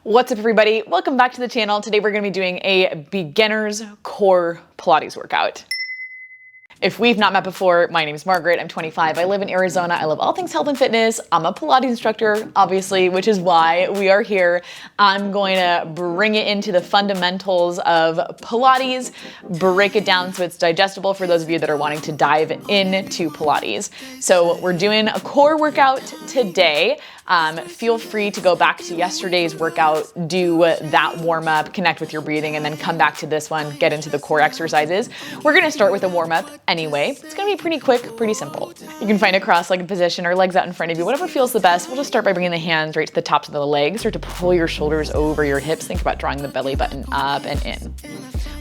What's up, everybody? Welcome back to the channel. Today we're going to be doing a beginner's core Pilates workout. If we've not met before, my name is Margaret. I'm 25. I live in Arizona. I love all things health and fitness. I'm a Pilates instructor, obviously, which is why we are here. I'm going to bring it into the fundamentals of Pilates, break it down so it's digestible for those of you that are wanting to dive into Pilates. So we're doing a core workout today. Feel free to go back to yesterday's workout, do that warm up, connect with your breathing, and then come back to this one, get into the core exercises. We're going to start with a warm up anyway. It's going to be pretty quick, pretty simple. You can find a cross-legged position or legs out in front of you, whatever feels the best. We'll just start by bringing the hands right to the tops of the legs. Start to pull your shoulders over your hips. Think about drawing the belly button up and in.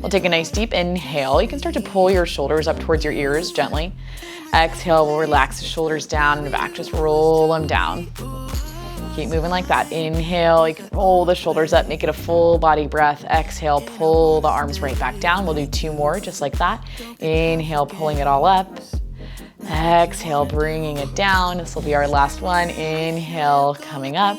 We'll take a nice deep inhale. You can start to pull your shoulders up towards your ears gently. Exhale, we'll relax the shoulders down and back. Just roll them down. Keep moving like that. Inhale, you can roll the shoulders up, make it a full body breath. Exhale, pull the arms right back down. We'll do two more just like that. Inhale, pulling it all up. Exhale, bringing it down. This will be our last one. Inhale, coming up.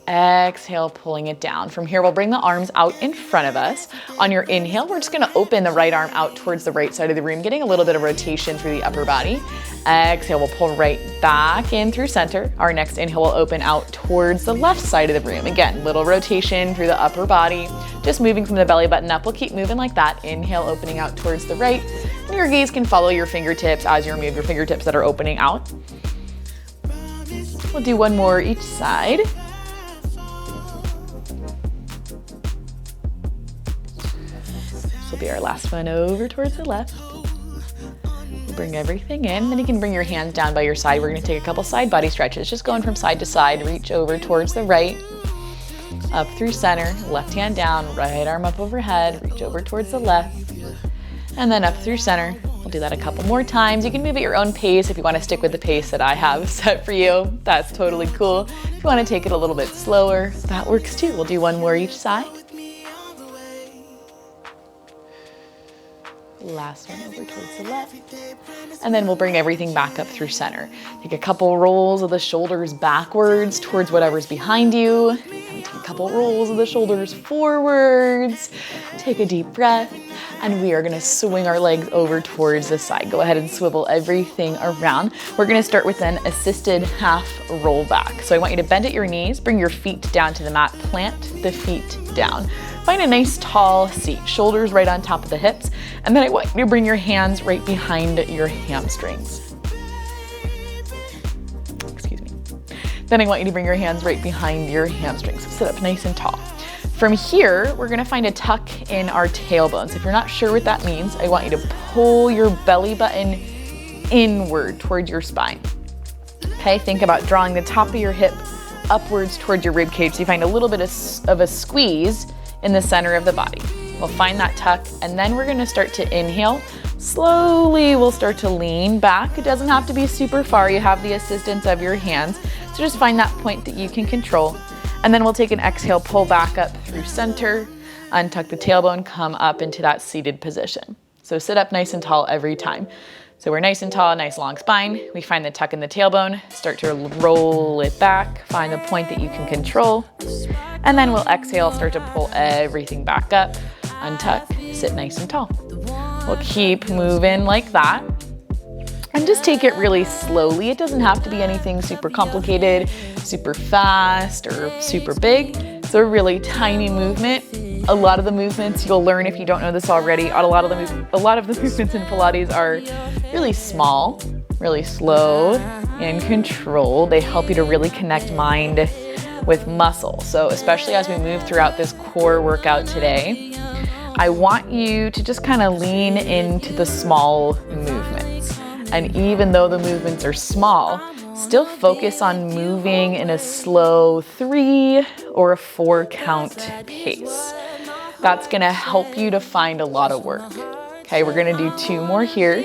Exhale, pulling it down. From here, we'll bring the arms out in front of us. On your inhale, we're just gonna open the right arm out towards the right side of the room, getting a little bit of rotation through the upper body. Exhale, we'll pull right back in through center. Our next inhale will open out towards the left side of the room. Again, little rotation through the upper body, just moving from the belly button up. We'll keep moving like that. Inhale, opening out towards the right. And your gaze can follow your fingertips as you move your fingertips that are opening out. We'll do one more each side. Will be our last one over towards the left. Bring everything in, then you can bring your hands down by your side. We're going to take a couple side body stretches, just going from side to side. Reach over towards the right, up through center, left hand down, right arm up overhead, reach over towards the left, and then up through center. We'll do that a couple more times. You can move at your own pace. If you want to stick with the pace that I have set for you, that's totally cool. If you want to take it a little bit slower, that works too. We'll do one more each side. Last one over towards the left. And then we'll bring everything back up through center. Take a couple rolls of the shoulders backwards towards whatever's behind you. And take a couple rolls of the shoulders forwards. Take a deep breath. And we are gonna swing our legs over towards the side. Go ahead and swivel everything around. We're gonna start with an assisted half roll back. So I want you to bend at your knees, bring your feet down to the mat, plant the feet down. Find a nice tall seat, shoulders right on top of the hips, and then I want you to bring your hands right behind your hamstrings. Excuse me. Then I want you to bring your hands right behind your hamstrings. Sit up nice and tall. From here, we're gonna find a tuck in our tailbones. If you're not sure what that means, I want you to pull your belly button inward towards your spine. Okay, think about drawing the top of your hip upwards towards your rib cage so you find a little bit of a squeeze in the center of the body. We'll find that tuck, and then we're gonna start to inhale. Slowly, we'll start to lean back. It doesn't have to be super far. You have the assistance of your hands. So just find that point that you can control. And then we'll take an exhale, pull back up through center, untuck the tailbone, come up into that seated position. So sit up nice and tall every time. So we're nice and tall, nice long spine. We find the tuck in the tailbone, start to roll it back, find the point that you can control. And then we'll exhale, start to pull everything back up, untuck, sit nice and tall. We'll keep moving like that. And just take it really slowly. It doesn't have to be anything super complicated, super fast, or super big. It's a really tiny movement. A lot of the movements you'll learn if you don't know this already. A lot of the movements in Pilates are really small, really slow, and controlled. They help you to really connect mind with muscle. So especially as we move throughout this core workout today, I want you to just kind of lean into the small movements. And even though the movements are small, still focus on moving in a slow 3 or a 4 count pace. That's gonna help you to find a lot of work. Okay, we're gonna do 2 more here.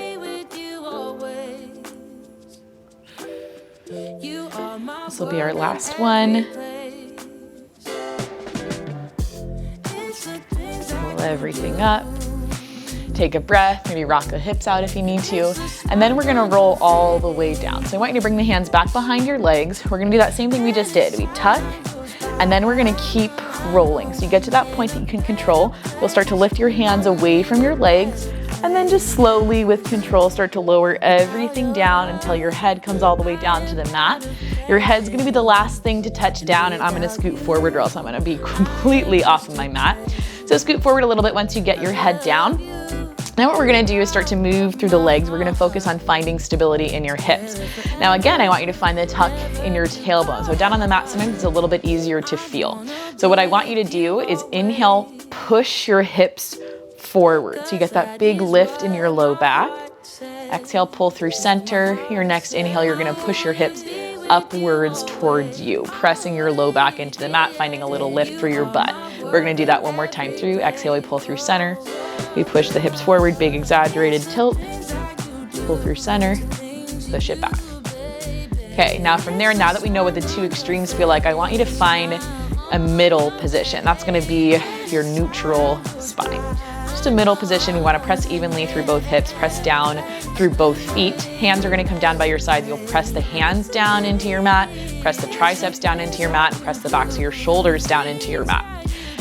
This will be our last one. Pull everything up. Take a breath, maybe rock the hips out if you need to, and then we're gonna roll all the way down. So I want you to bring the hands back behind your legs. We're gonna do that same thing we just did. We tuck, And then we're gonna keep rolling. So you get to that point that you can control. You'll start to lift your hands away from your legs, and then just slowly with control start to lower everything down until your head comes all the way down to the mat. Your head's gonna be the last thing to touch down, and I'm gonna scoot forward or else I'm gonna be completely off of my mat. So scoot forward a little bit once you get your head down. Now what we're gonna do is start to move through the legs. We're gonna focus on finding stability in your hips. Now again, I want you to find the tuck in your tailbone. So down on the mat, sometimes it's a little bit easier to feel. So what I want you to do is inhale, push your hips forward. So you get that big lift in your low back. Exhale, pull through center. Your next inhale, you're gonna push your hips upwards towards you, pressing your low back into the mat, finding a little lift through your butt. We're gonna do that one more time through. Exhale, we pull through center. We push the hips forward, big exaggerated tilt. Pull through center, push it back. Okay, now from there, now that we know what the two extremes feel like, I want you to find a middle position. That's gonna be your neutral spine. Just a middle position. We wanna press evenly through both hips, press down through both feet. Hands are gonna come down by your sides. You'll press the hands down into your mat, press the triceps down into your mat, and press the backs of your shoulders down into your mat.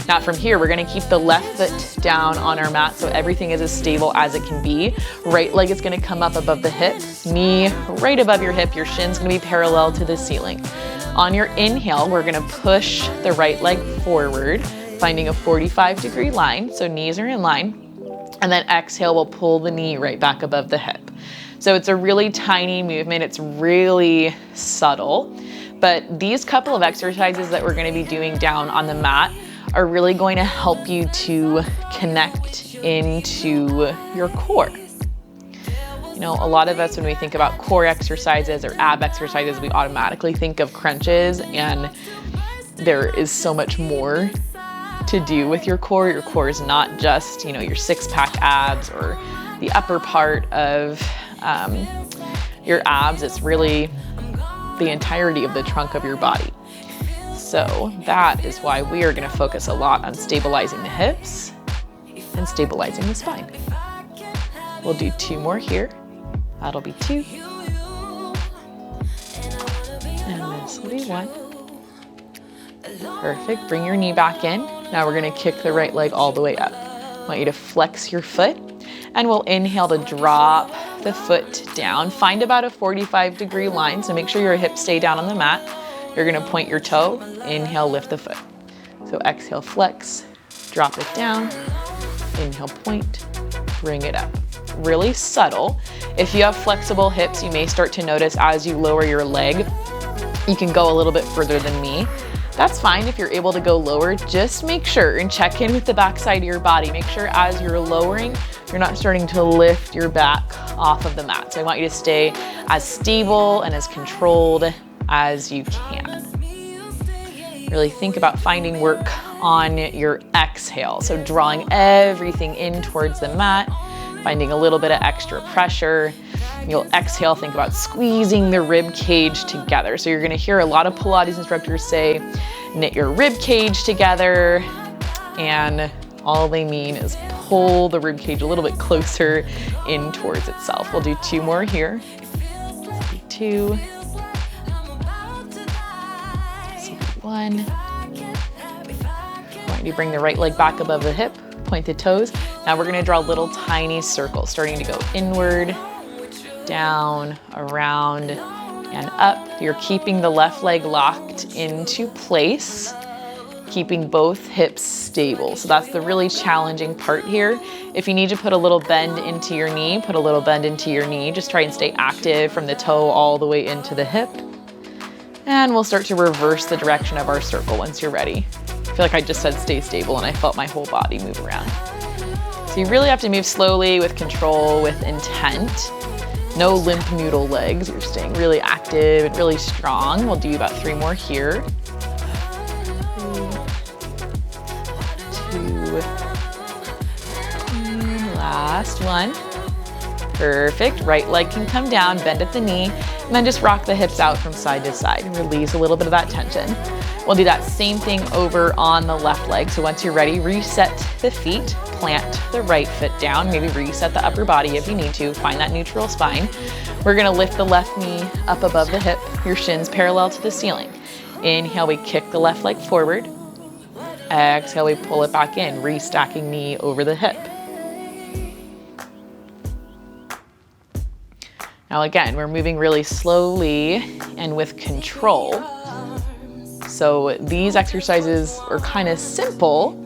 Now from here, we're gonna keep the left foot down on our mat so everything is as stable as it can be. Right leg is gonna come up above the hip, knee right above your hip, your shin's gonna be parallel to the ceiling. On your inhale, we're gonna push the right leg forward, finding a 45-degree line, so knees are in line. And then exhale, we'll pull the knee right back above the hip. So it's a really tiny movement, it's really subtle, but these couple of exercises that we're gonna be doing down on the mat are really going to help you to connect into your core. You know, a lot of us, when we think about core exercises or ab exercises, we automatically think of crunches, and there is so much more to do with your core. Your core is not just, you know, your six-pack abs or the upper part of your abs. It's really the entirety of the trunk of your body. So that is why we are going to focus a lot on stabilizing the hips and stabilizing the spine. We'll do 2 more here. That'll be 2. And this will be 1. Perfect. Bring your knee back in. Now we're going to kick the right leg all the way up. I want you to flex your foot, and we'll inhale to drop the foot down. Find about a 45-degree line, so make sure your hips stay down on the mat. You're gonna point your toe, inhale, lift the foot. So exhale, flex, drop it down, inhale, point, bring it up. Really subtle. If you have flexible hips, you may start to notice as you lower your leg, you can go a little bit further than me. That's fine if you're able to go lower. Just make sure and check in with the back side of your body. Make sure as you're lowering, you're not starting to lift your back off of the mat. So I want you to stay as stable and as controlled as you can. Really think about finding work on your exhale. So drawing everything in towards the mat, finding a little bit of extra pressure. You'll exhale, think about squeezing the rib cage together. So you're gonna hear a lot of Pilates instructors say, knit your rib cage together, and all they mean is pull the rib cage a little bit closer in towards itself. We'll do 2 more here. 2. 1. I want you to bring the right leg back above the hip, point the toes. Now we're gonna draw little tiny circles, starting to go inward, down, around, and up. You're keeping the left leg locked into place, keeping both hips stable. So that's the really challenging part here. If you need to put a little bend into your knee, put a little bend into your knee. Just try and stay active from the toe all the way into the hip. And we'll start to reverse the direction of our circle once you're ready. I feel like I just said stay stable and I felt my whole body move around. So you really have to move slowly with control, with intent. No limp noodle legs. You're staying really active and really strong. We'll do about 3 more here. 2. And last one. Perfect. Right leg can come down, bend at the knee, and then just rock the hips out from side to side. Release a little bit of that tension. We'll do that same thing over on the left leg. So once you're ready, reset the feet, plant the right foot down, maybe reset the upper body if you need to, find that neutral spine. We're gonna lift the left knee up above the hip, your shins parallel to the ceiling. Inhale, we kick the left leg forward. Exhale, we pull it back in, restacking knee over the hip. Now again, we're moving really slowly and with control. So these exercises are kind of simple.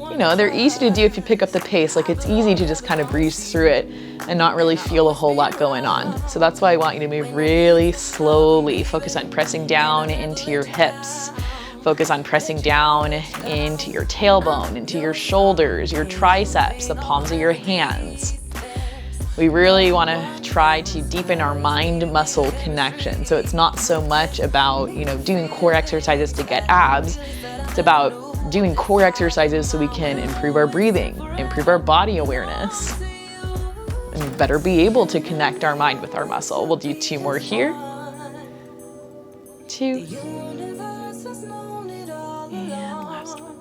You know, they're easy to do if you pick up the pace. Like, it's easy to just kind of breeze through it and not really feel a whole lot going on. So that's why I want you to move really slowly. Focus on pressing down into your hips. Focus on pressing down into your tailbone, into your shoulders, your triceps, the palms of your hands. We really want to try to deepen our mind-muscle connection. So it's not so much about, you know, doing core exercises to get abs. It's about doing core exercises so we can improve our breathing, improve our body awareness, and better be able to connect our mind with our muscle. We'll do 2 more here. 2. And last one.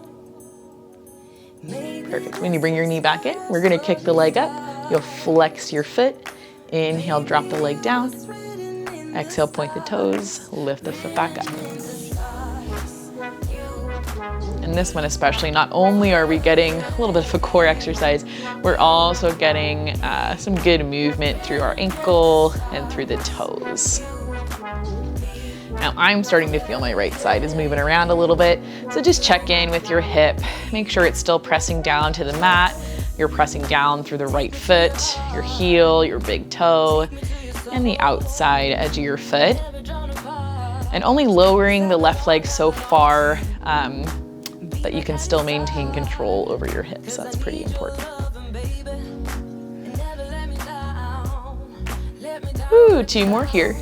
Perfect. When you bring your knee back in, we're going to kick the leg up. You'll flex your foot. Inhale, drop the leg down. Exhale, point the toes, lift the foot back up. And this one especially, not only are we getting a little bit of a core exercise, we're also getting some good movement through our ankle and through the toes. Now I'm starting to feel my right side is moving around a little bit, so just check in with your hip. Make sure it's still pressing down to the mat. You're pressing down through the right foot, your heel, your big toe, and the outside edge of your foot. And only lowering the left leg so far that you can still maintain control over your hips. That's pretty important. Ooh, 2 more here.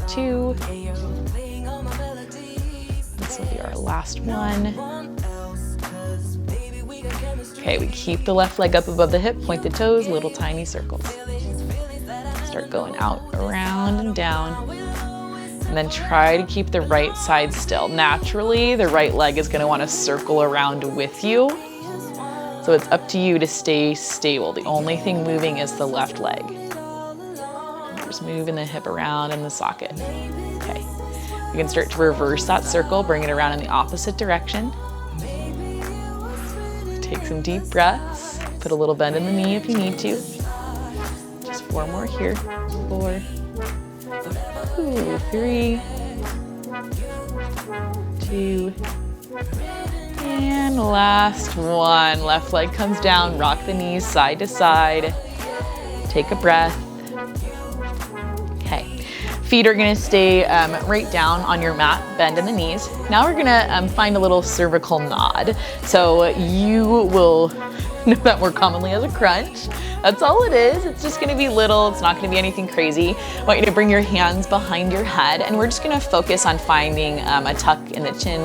2. This will be our last one. Okay, we keep the left leg up above the hip, point the toes, little tiny circles. Start going out, around, and down. And then try to keep the right side still. Naturally, the right leg is gonna wanna circle around with you. So it's up to you to stay stable. The only thing moving is the left leg. Just moving the hip around in the socket. Okay, you can start to reverse that circle, bring it around in the opposite direction. Take some deep breaths. Put a little bend in the knee if you need to. Just 4 more here. 4. 3. 2. And last one. Left leg comes down. Rock the knees side to side. Take a breath. Okay. Feet are gonna stay right down on your mat, bend in the knees. Now we're gonna find a little cervical nod. So you will know that more commonly as a crunch. That's all it is. It's just gonna be little, it's not gonna be anything crazy. I want you to bring your hands behind your head, and we're just gonna focus on finding a tuck in the chin,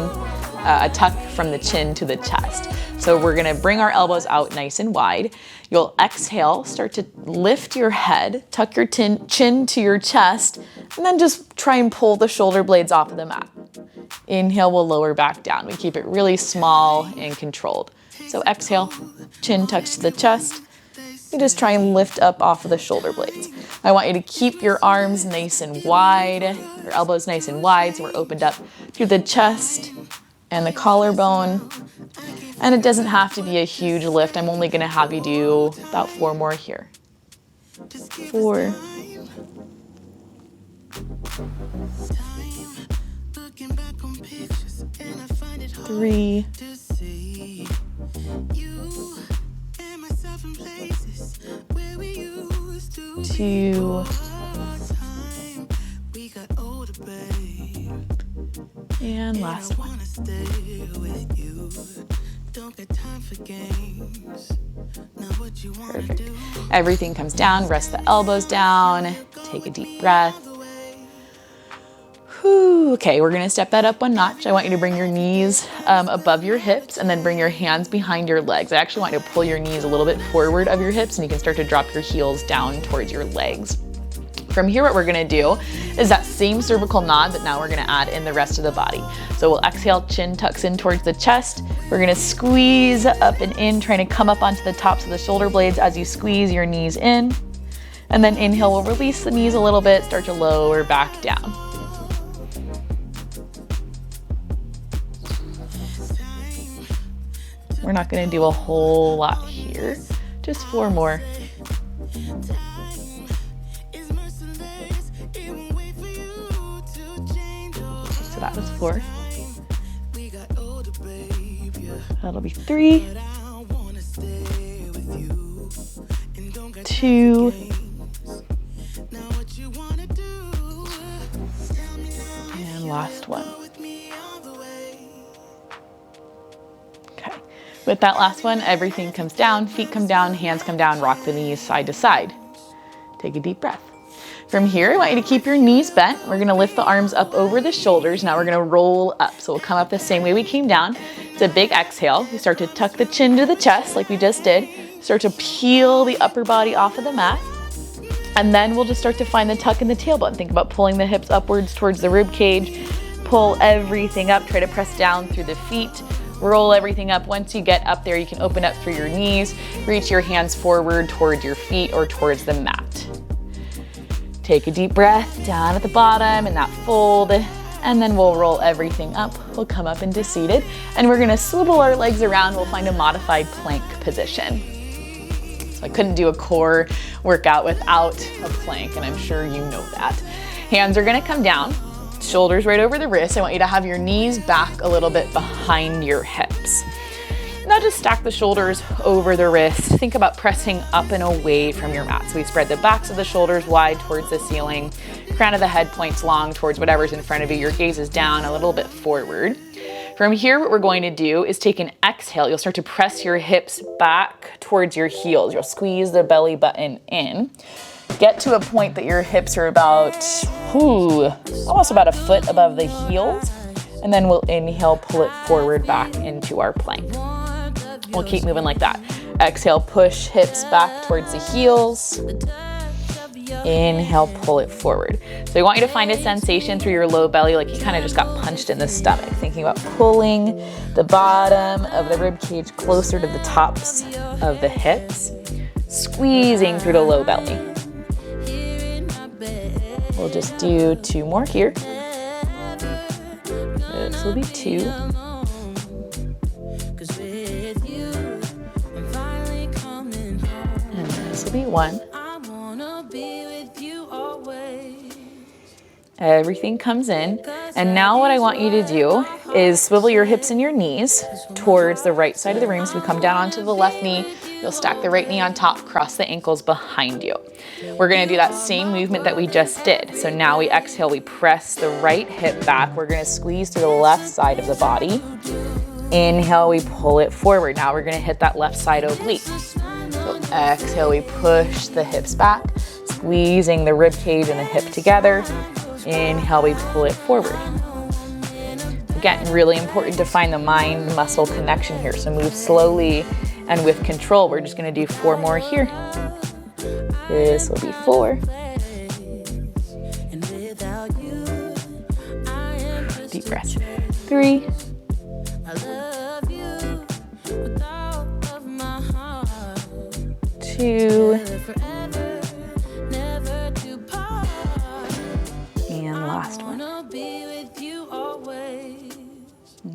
a tuck from the chin to the chest. So we're gonna bring our elbows out nice and wide. You'll exhale, start to lift your head, tuck your chin to your chest, and then just try and pull the shoulder blades off of the mat. Inhale, we'll lower back down. We keep it really small and controlled. So exhale, chin tucks to the chest. You just try and lift up off of the shoulder blades. I want you to keep your arms nice and wide, your elbows nice and wide, so we're opened up through the chest and the collarbone. And it doesn't have to be a huge lift. I'm only gonna have you do about 4 more here. 4. 3. 2. And last one. Perfect. Everything comes down, rest the elbows down, take a deep breath. Whew. Okay, we're gonna step that up 1 notch. I want you to bring your knees above your hips and then bring your hands behind your legs. I actually want you to pull your knees a little bit forward of your hips, and you can start to drop your heels down towards your legs. From here, what we're gonna do is that same cervical nod, but now we're gonna add in the rest of the body. So we'll exhale, chin tucks in towards the chest. We're gonna squeeze up and in, trying to come up onto the tops of the shoulder blades as you squeeze your knees in. And then inhale, we'll release the knees a little bit, start to lower back down. We're not gonna do a whole lot here. Just 4 more. So that was 4. That'll be 3, 2, and last one. Okay, with that last one, everything comes down, feet come down, hands come down, rock the knees side to side. Take a deep breath. From here, I want you to keep your knees bent. We're gonna lift the arms up over the shoulders. Now we're gonna roll up. So we'll come up the same way we came down. It's a big exhale. We start to tuck the chin to the chest like we just did. Start to peel the upper body off of the mat. And then we'll just start to find the tuck in the tailbone. Think about pulling the hips upwards towards the rib cage. Pull everything up, try to press down through the feet. Roll everything up. Once you get up there, you can open up through your knees. Reach your hands forward towards your feet or towards the mat. Take a deep breath down at the bottom in that fold, and then we'll roll everything up. We'll come up into seated, and we're gonna swivel our legs around. We'll find a modified plank position. So I couldn't do a core workout without a plank, and I'm sure you know that. Hands are gonna come down, shoulders right over the wrists. I want you to have your knees back a little bit behind your hips. Now just stack the shoulders over the wrist. Think about pressing up and away from your mat. So we spread the backs of the shoulders wide towards the ceiling. Crown of the head points long towards whatever's in front of you. Your gaze is down a little bit forward. From here, what we're going to do is take an exhale. You'll start to press your hips back towards your heels. You'll squeeze the belly button in. Get to a point that your hips are about, almost about a foot above the heels. And then we'll inhale, pull it forward back into our plank. We'll keep moving like that. Exhale, push hips back towards the heels. Inhale, pull it forward. So I want you to find a sensation through your low belly, like you kind of just got punched in the stomach. Thinking about pulling the bottom of the rib cage closer to the tops of the hips. Squeezing through the low belly. We'll just do 2 more here. This will be 2. And this will be 1. Everything comes in. And now what I want you to do is swivel your hips and your knees towards the right side of the room. So we come down onto the left knee. You'll stack the right knee on top, cross the ankles behind you. We're gonna do that same movement that we just did. So now we exhale, we press the right hip back. We're gonna squeeze to the left side of the body. Inhale, we pull it forward. Now we're gonna hit that left side oblique. So exhale, we push the hips back, squeezing the rib cage and the hip together. Inhale, we pull it forward. Again, really important to find the mind-muscle connection here. So move slowly and with control. We're just gonna do 4 more here. This will be 4. Deep breath. 3. 2. And last one.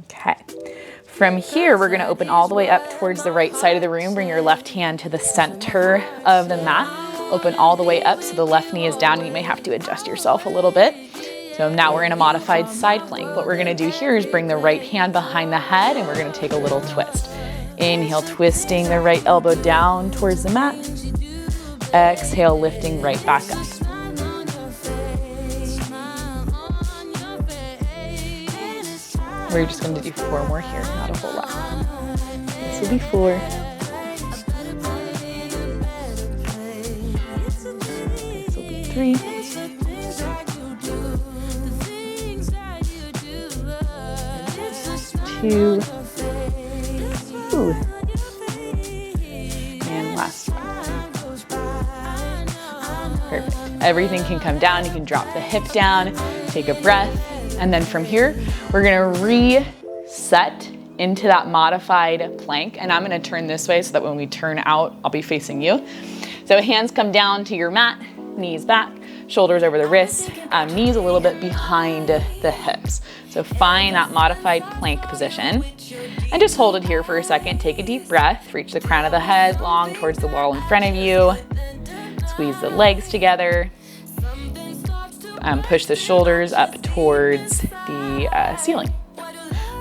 Okay. From here, we're gonna open all the way up towards the right side of the room. Bring your left hand to the center of the mat. Open all the way up so the left knee is down. You may have to adjust yourself a little bit. So now we're in a modified side plank. What we're gonna do here is bring the right hand behind the head and we're gonna take a little twist. Inhale, twisting the right elbow down towards the mat. Exhale, lifting right back up. We're just going to do 4 more here, not a whole lot. This will be 4. This will be 3. 2. Ooh. And last one. Perfect. Everything can come down. You can drop the hip down, take a breath. And then from here, we're gonna reset into that modified plank. And I'm gonna turn this way so that when we turn out, I'll be facing you. So hands come down to your mat, knees back, shoulders over the wrists, knees a little bit behind the hips. So find that modified plank position and just hold it here for a second. Take a deep breath, reach the crown of the head long towards the wall in front of you. Squeeze the legs together. Push the shoulders up towards the ceiling.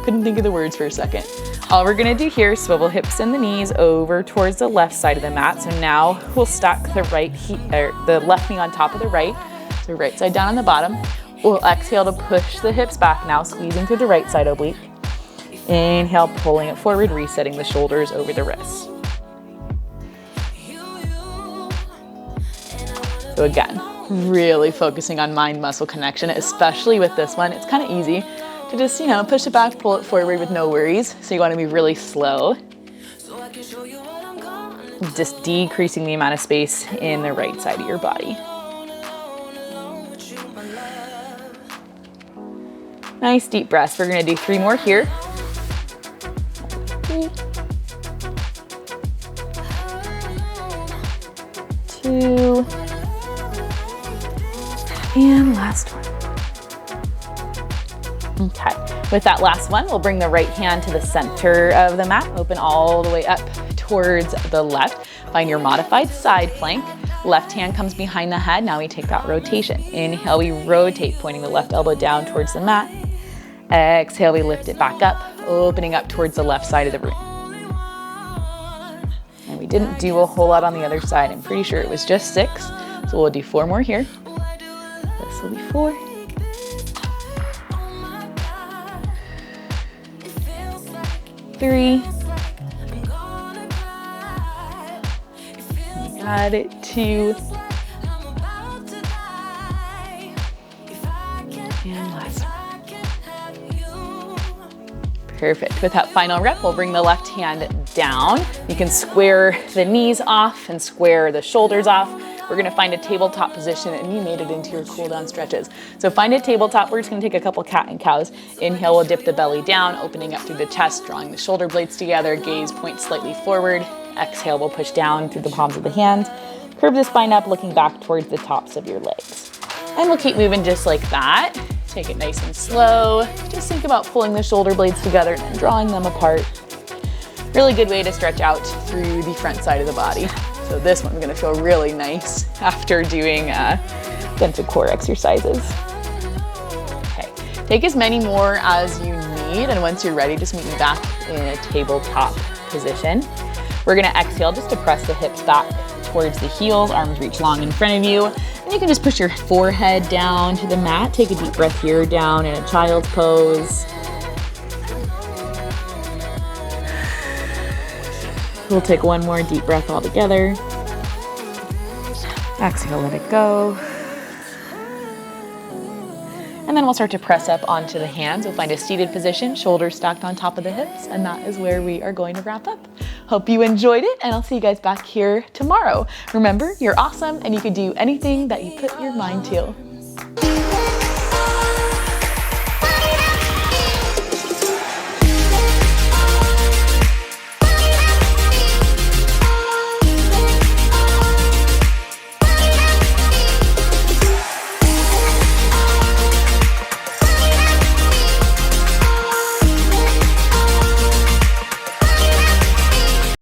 Couldn't think of the words for a second. All we're gonna do here is swivel hips and the knees over towards the left side of the mat. So now we'll stack the left knee on top of the right. So right side down on the bottom. We'll exhale to push the hips back now, squeezing through the right side oblique. Inhale, pulling it forward, resetting the shoulders over the wrists. So again, really focusing on mind-muscle connection, especially with this one. It's kind of easy to just, push it back, pull it forward with no worries. So you want to be really slow. Just decreasing the amount of space in the right side of your body. Nice deep breaths. We're going to do 3 more here. 3, 2, and last one. Okay, with that last one, we'll bring the right hand to the center of the mat, open all the way up towards the left. Find your modified side plank. Left hand comes behind the head. Now we take that rotation. Inhale, we rotate, pointing the left elbow down towards the mat. Exhale, we lift it back up, opening up towards the left side of the room. And we didn't do a whole lot on the other side. I'm pretty sure it was just 6. So we'll do 4 more here. This will be 4. 3. Got it. 2. And last one. Perfect. With that final rep, we'll bring the left hand down. You can square the knees off and square the shoulders off. We're gonna find a tabletop position, and you made it into your cool down stretches. So find a tabletop. We're just gonna take a couple cat and cows. Inhale, we'll dip the belly down, opening up through the chest, drawing the shoulder blades together, gaze points slightly forward. Exhale, we'll push down through the palms of the hands. Curve the spine up, looking back towards the tops of your legs. And we'll keep moving just like that. Take it nice and slow. Just think about pulling the shoulder blades together and drawing them apart. Really good way to stretch out through the front side of the body. So this one's gonna feel really nice after doing dental core exercises. Okay, take as many more as you need, and once you're ready, just meet me back in a tabletop position. We're gonna exhale just to press the hips back towards the heels, arms reach long in front of you, and you can just push your forehead down to the mat. Take a deep breath here, down in a child's pose. We'll take one more deep breath all together. Exhale, let it go. And then we'll start to press up onto the hands. We'll find a seated position, shoulders stacked on top of the hips, and that is where we are going to wrap up. Hope you enjoyed it, and I'll see you guys back here tomorrow. Remember, you're awesome, and you can do anything that you put your mind to.